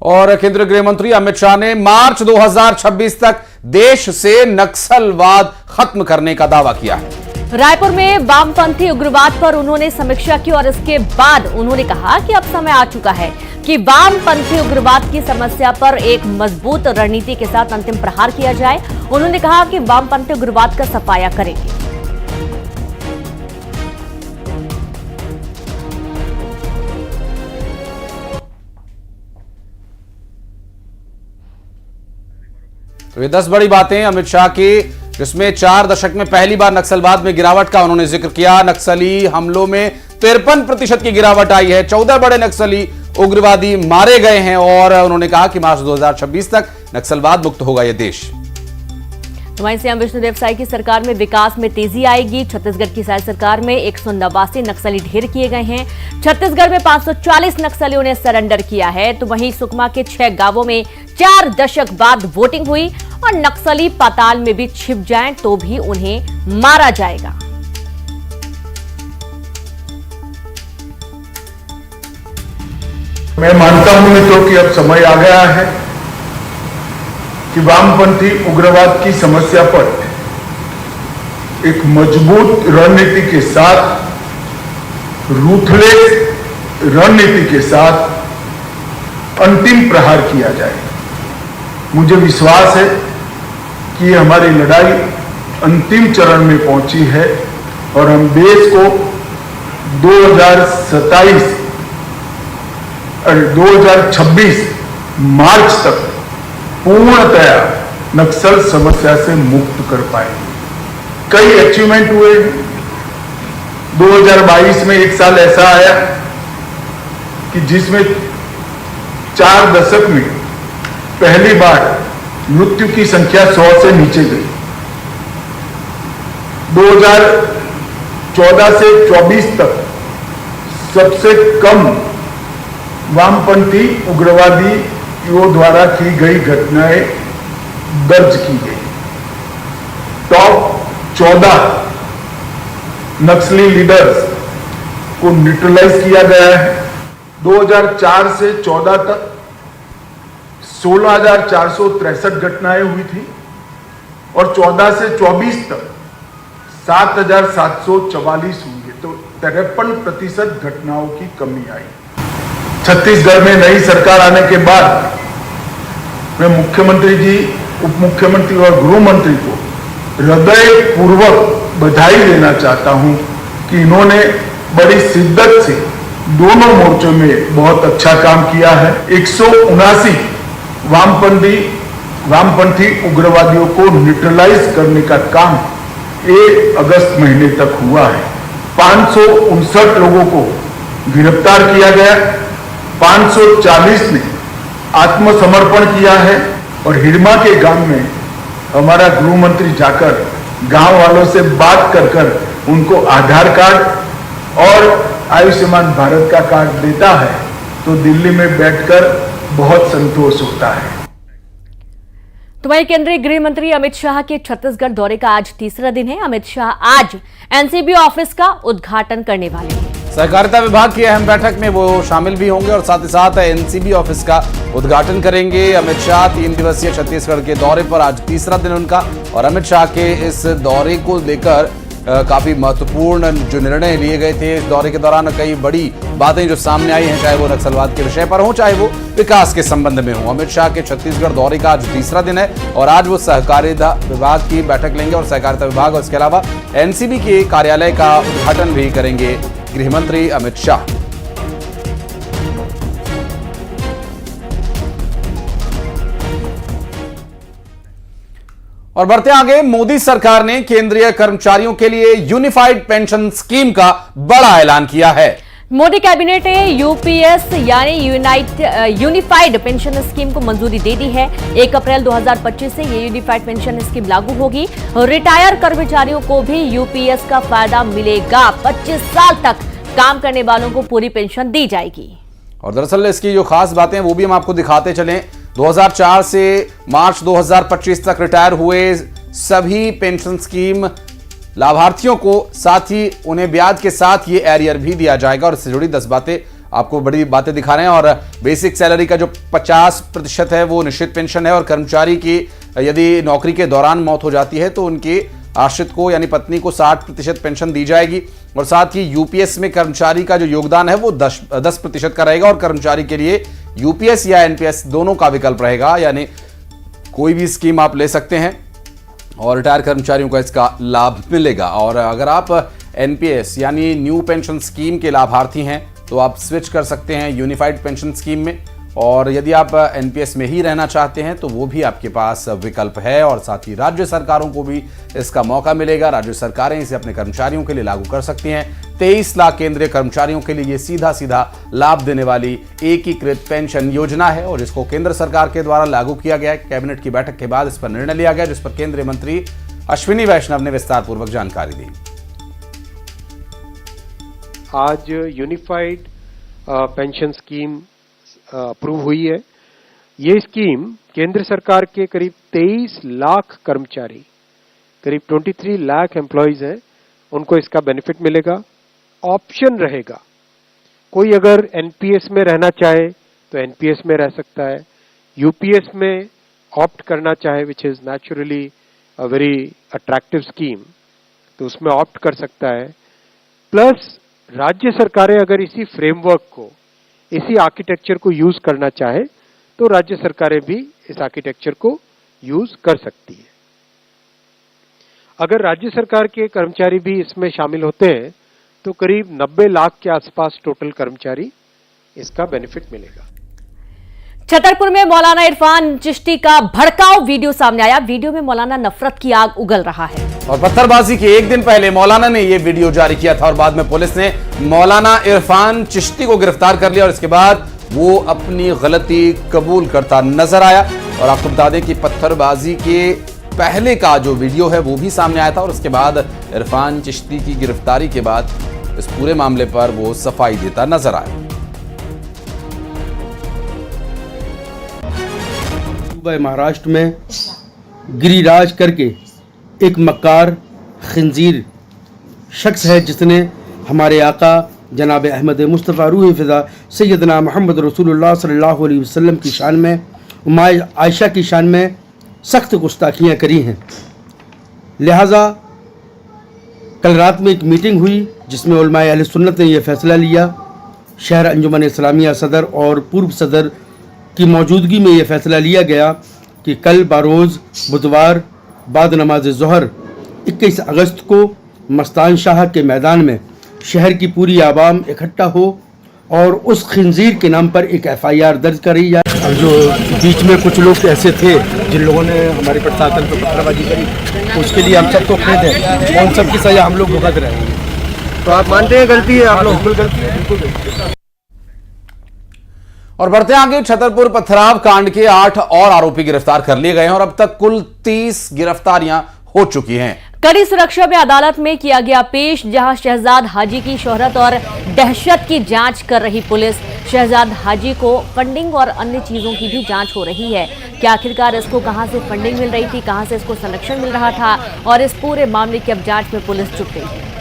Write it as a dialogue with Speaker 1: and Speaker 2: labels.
Speaker 1: और केंद्रीय गृह मंत्री अमित शाह ने मार्च 2026 तक देश से नक्सलवाद खत्म करने का दावा किया है।
Speaker 2: रायपुर में वामपंथी उग्रवाद पर उन्होंने समीक्षा की और इसके बाद उन्होंने कहा कि अब समय आ चुका है कि वामपंथी उग्रवाद की समस्या पर एक मजबूत रणनीति के साथ अंतिम प्रहार किया जाए। उन्होंने कहा कि वामपंथी उग्रवाद का सफाया करेंगे।
Speaker 1: तो ये 10 बड़ी बातें अमित शाह की, जिसमें 4 दशक में पहली बार नक्सलवाद में गिरावट का उन्होंने जिक्र किया। नक्सली हमलों में 53% की गिरावट आई है। 14 बड़े नक्सली उग्रवादी मारे गए हैं और उन्होंने कहा कि मार्च 2026 तक नक्सलवाद मुक्त होगा यह देश।
Speaker 2: तो वहीं सीएम विष्णुदेव साय की सरकार में विकास में तेजी आएगी। छत्तीसगढ़ की साय सरकार में 189 नक्सली ढेर किए गए हैं। छत्तीसगढ़ में 540 नक्सलियों ने सरेंडर किया है। तो वहीं सुकमा के 6 गांवों में 4 दशक बाद वोटिंग हुई और नक्सली पाताल में भी छिप जाएं तो भी उन्हें मारा जाएगा।
Speaker 3: मैं मानता हूं मित्रों कि अब समय आ गया है कि वामपंथी उग्रवाद की समस्या पर एक मजबूत रणनीति के साथ, रूथलेस रणनीति के साथ अंतिम प्रहार किया जाए। मुझे विश्वास है कि हमारी लड़ाई अंतिम चरण में पहुंची है और हम देश को 2026 मार्च तक पूर्णतया नक्सल समस्या से मुक्त कर पाएंगे। कई अचीवमेंट हुए। 2022 में एक साल ऐसा आया कि जिसमें 4 दशक में पहली बार मृत्यु की संख्या 100 से नीचे गई। 2014 से 24 तक सबसे कम वामपंथी उग्रवादियों द्वारा की गई घटनाएं दर्ज की गई। टॉप 14 नक्सली लीडर्स को न्यूट्रलाइज किया गया है। 2004 से 14 तक 16,463 घटनाएं हुई थी और 14 से 24 तक 7,744 हुई है। तो 53% घटनाओं की कमी आई। छत्तीसगढ़ में नई सरकार आने के बाद मैं मुख्यमंत्री जी, उप मुख्यमंत्री और गृह मंत्री को हृदयपूर्वक बधाई देना चाहता हूं कि इन्होंने बड़ी शिद्दत से दोनों मोर्चों में बहुत अच्छा काम किया है। 179 वामपंथी उग्रवादियों को न्यूट्रलाइज करने का काम 1 अगस्त महीने तक हुआ है। 559 लोगों को गिरफ्तार किया गया। 540 ने आत्मसमर्पण किया है और हिरमा के गांव में हमारा गृह मंत्री जाकर गांव वालों से बात कर उनको आधार कार्ड और आयुष्मान भारत का कार्ड देता है तो दिल्ली में बैठकर बहुत संतोष होता है।
Speaker 2: तो वहीं केंद्रीय गृह मंत्री अमित शाह के छत्तीसगढ़ दौरे का आज तीसरा दिन है। अमित शाह आज एनसीबी ऑफिस का उद्घाटन करने वाले हैं।
Speaker 1: सहकारिता विभाग की अहम बैठक में वो शामिल भी होंगे और साथ ही साथ एनसीबी ऑफिस का उद्घाटन करेंगे। अमित शाह 3 दिवसीय छत्तीसगढ़ के दौरे पर आज तीसरा दिन उनका, और अमित शाह के इस दौरे को लेकर काफी महत्वपूर्ण जो निर्णय लिए गए थे इस दौरे के दौरान, कई बड़ी बातें जो सामने आई हैं, चाहे वो नक्सलवाद के विषय पर हो, चाहे वो विकास के संबंध में हो। अमित शाह के छत्तीसगढ़ दौरे का आज तीसरा दिन है और आज वो सहकारिता विभाग की बैठक लेंगे और सहकारिता विभाग और इसके अलावा एनसीबी के कार्यालय का उद्घाटन भी करेंगे गृह मंत्री अमित शाह। और बढ़ते आगे, मोदी सरकार ने केंद्रीय कर्मचारियों के लिए यूनिफाइड पेंशन स्कीम का बड़ा ऐलान किया है।
Speaker 2: मोदी कैबिनेट ने यूपीएस यानी यूनिफाइड पेंशन स्कीम को मंजूरी दे दी है। 1 अप्रैल 2025 से ये यूनिफाइड पेंशन स्कीम लागू होगी। रिटायर कर्मचारियों को भी यूपीएस का फायदा मिलेगा। 25 साल तक काम करने वालों को पूरी पेंशन दी जाएगी।
Speaker 1: और दरअसल इसकी जो खास बातें हैं वो भी हम आपको दिखाते चलें। 2004 से मार्च 2025 तक रिटायर हुए सभी पेंशन स्कीम लाभार्थियों को, साथ ही उन्हें ब्याज के साथ ये एरियर भी दिया जाएगा। और इससे जुड़ी 10 बातें आपको बड़ी बातें दिखा रहे हैं। और बेसिक सैलरी का जो 50% है वो निश्चित पेंशन है, और कर्मचारी की यदि नौकरी के दौरान मौत हो जाती है तो उनकी आश्रित को यानी पत्नी को 60% पेंशन दी जाएगी। और साथ ही यूपीएस में कर्मचारी का जो योगदान है वो 10% का रहेगा, और कर्मचारी के लिए यूपीएस या एनपीएस दोनों का विकल्प रहेगा, यानी कोई भी स्कीम आप ले सकते हैं और रिटायर कर्मचारियों को इसका लाभ मिलेगा। और अगर आप एनपीएस यानी न्यू पेंशन स्कीम के लाभार्थी हैं तो आप स्विच कर सकते हैं यूनिफाइड पेंशन स्कीम में, और यदि आप एनपीएस में ही रहना चाहते हैं तो वो भी आपके पास विकल्प है। और साथ ही राज्य सरकारों को भी इसका मौका मिलेगा, राज्य सरकारें इसे अपने कर्मचारियों के लिए लागू कर सकती हैं। 23 लाख केंद्रीय कर्मचारियों के लिए ये सीधा सीधा लाभ देने वाली एकीकृत पेंशन योजना है, और इसको केंद्र सरकार के द्वारा लागू किया गया है। कैबिनेट की बैठक के बाद इस पर निर्णय लिया गया, जिस पर केंद्रीय मंत्री अश्विनी वैष्णव ने विस्तार पूर्वक जानकारी दी।
Speaker 4: आज यूनिफाइड पेंशन स्कीम अप्रूव हुई है। ये स्कीम केंद्र सरकार के करीब 23 लाख कर्मचारी, करीब 23 लाख एम्प्लॉइज हैं, उनको इसका बेनिफिट मिलेगा। ऑप्शन रहेगा, कोई अगर एनपीएस में रहना चाहे तो एनपीएस में रह सकता है, यूपीएस में ऑप्ट करना चाहे which is naturally a very attractive scheme तो उसमें ऑप्ट कर सकता है। प्लस राज्य सरकारें अगर इसी फ्रेमवर्क को, इसी आर्किटेक्चर को यूज करना चाहे तो राज्य सरकारें भी इस आर्किटेक्चर को यूज कर सकती है। अगर राज्य सरकार के कर्मचारी भी इसमें शामिल होते हैं तो करीब 90 लाख के आसपास टोटल कर्मचारी इसका बेनिफिट मिलेगा।
Speaker 2: छतरपुर में मौलाना इरफान चिश्ती का भड़काऊ वीडियो सामने आया। वीडियो में मौलाना नफरत की आग उगल रहा है,
Speaker 1: और पत्थरबाजी के एक दिन पहले मौलाना ने यह वीडियो जारी किया था, और बाद में पुलिस ने मौलाना इरफान चिश्ती को गिरफ्तार कर लिया, और इसके बाद वो अपनी गलती कबूल करता नजर आया। और आपको बता दें कि पत्थरबाजी के पहले का जो वीडियो है वो भी सामने आया था, और उसके बाद इरफान चिश्ती की गिरफ्तारी के बाद इस पूरे मामले पर वो सफाई देता नजर आया।
Speaker 5: महाराष्ट्र में गिरिराज करके एक मक्कार खंजीर शख्स है, जिसने हमारे आका जनाब अहमद मुस्तफ़ा रूह फ़िज़ा सैयदना मोहम्मद रसूलुल्लाह सल्लल्लाहु अलैहि वसल्लम की शान में, उम्मा आयशा की शान में सख्त गुस्ताखियाँ करी हैं। लिहाजा कल रात में एक मीटिंग हुई जिसमें उलमाए अहले सुन्नत ने यह फ़ैसला लिया, शहर अंजुमन इस्लामिया सदर और पूर्व सदर की मौजूदगी में यह फ़ैसला लिया गया कि कल बारोज़ बुधवार बाद नमाज ज़ोहर 21 अगस्त को मस्तान शाह के मैदान में शहर की पूरी आवाम इकट्ठा हो और उस खंजीर के नाम पर एक FIR दर्ज करी जाए। जो बीच में कुछ लोग ऐसे थे जिन लोगों ने हमारे प्रशासन पर पत्थरबाजी करी, उसके लिए हम सबको खेद है, और उन सब की सजा हम लोग भुगत रहे हैं। तो आप मानते हैं गलती है? आप लोग बिल्कुल गलती है, बिल्कुल गलती है।
Speaker 1: और बढ़ते आगे, छतरपुर पथराव कांड के 8 और आरोपी गिरफ्तार कर लिए गए हैं, और अब तक कुल 30 गिरफ्तारियां हो चुकी हैं।
Speaker 2: कड़ी सुरक्षा में अदालत में किया गया पेश, जहां शहजाद हाजी की शोहरत और दहशत की जांच कर रही पुलिस। शहजाद हाजी को फंडिंग और अन्य चीजों की भी जांच हो रही है कि आखिरकार इसको कहां से फंडिंग मिल रही थी, कहां से इसको संरक्षण मिल रहा था, और इस पूरे मामले की अब जांच में पुलिस जुट गई है।